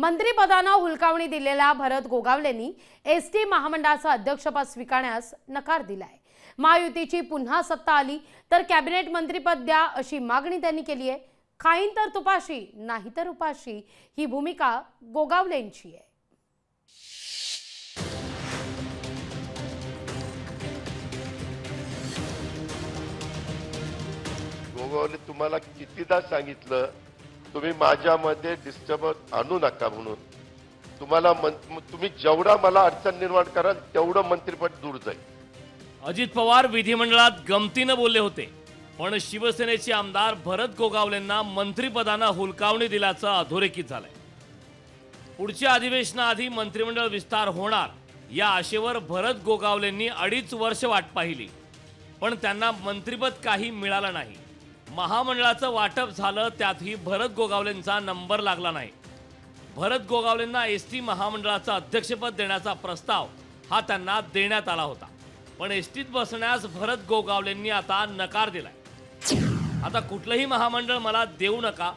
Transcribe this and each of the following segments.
मंत्रिपदानं हुलकावणी दिलेल्या भरत गोगावलेंनी एसटी महामंडळाचं अध्यक्षपद स्वीकारण्यास नकार दिलाय। महायुतीची पुन्हा सत्ता आली तर कॅबिनेट मंत्रिपद द्या अशी मागणी त्यांनी केली आहे। खाईन तर तुपाशी नाही तर उपाशी ही भूमिका गोगावलेंची आहे। गोगावले तुम्हाला कितीदा सांगितलं तुम्ही माझ्यामध्ये डिस्टर्बन्स आणू नका म्हणून। तुम्ही जेवढा मला अडचण निर्माण कराल तेवढं मंत्रिपद दूर जाईल। अजित पवार विधिमंडळात गमतीनं बोलले होते, पण शिवसेनेचे आमदार भरत गोगावलेंना मंत्रिपदानं हुलकावणी दिल्याचं अधोरेखित झालंय। पुढच्या अधिवेशनाआधी मंत्रिमंडळ विस्तार होणार या आशेवर भरत गोगावलेंनी 2.5 वर्ष वाट पाहिली, पण त्यांना मंत्रिपद काही मिळालं नाही। महामंडळाचं वाटप झालं त्यातही भरत गोगावलेंचा नंबर लागला नाही। भरत गोगावलेंना एसटी महामंडळाचं अध्यक्षपद देण्याचा प्रस्ताव हा त्यांना देण्यात आला होता, पण एसटीत बसण्यास भरत गोगावलेंनी आता नकार दिलाय। आता कुठलंही महामंडळ मला देऊ नका,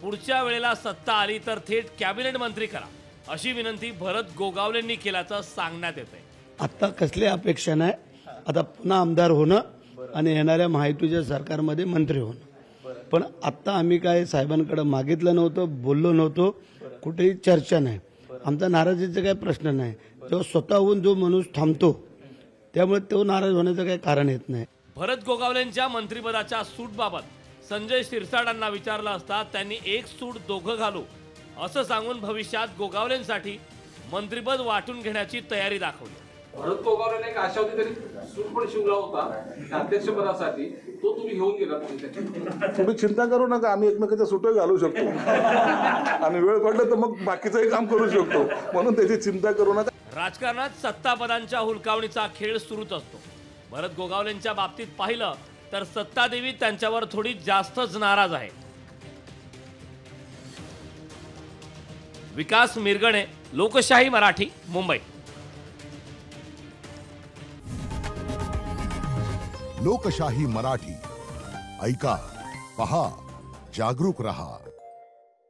पुढच्या वेळेला सत्ता आली तर थेट कॅबिनेट मंत्री करा अशी विनंती भरत गोगावलेंनी केल्याचं सांगण्यात येतंय। आता कसली अपेक्षा नाही, आता पुन्हा आमदार होणं आणि येणाऱ्या महायुतीच्या सरकारमध्ये मंत्री होणं। पण आता आम्ही काय साहेबांकडे मागितलं नव्हतं, बोललो नव्हतो, कुठेही चर्चा नाही। आमचा नाराजीचा काही प्रश्न नाही। जो स्वतःहून जो माणूस थांबतो त्यामुळे तो नाराज होण्याचं काही कारण येत नाही। भरत गोगावलेंच्या मंत्रिपदाच्या सूटबाबत संजय शिरसाटांना विचारलं असता त्यांनी एक सूट दोघं घालू असं सांगून भविष्यात गोगावलेंसाठी मंत्रिपद वाटून घेण्याची तयारी दाखवली। भरत गोगावलेने एक आशा होती तरी सूट पण शिवला होता अध्यक्षपदासाठी, तो तुम्ही घेऊन गेला। तुम्ही चिंता करू नका, आम्ही एकमेकांच्या सुटं घालू शकतो आणि वेळ पडलं तर मग बाकीचंही काम करू शकतो, म्हणून त्याची चिंता करू नका। राजकारणात सत्ता पदांच्या हुलकावणीचा खेळ सुरूच असतो। भरत गोगावलेंच्या बाबतीत पाहिलं तर सत्तादेवी त्यांच्यावर थोडी जास्तच नाराज आहे। विकास मिरगणे, लोकशाही मराठी, मुंबई। लोकशाही मराठी ऐका, पहा, जागरूक रहा।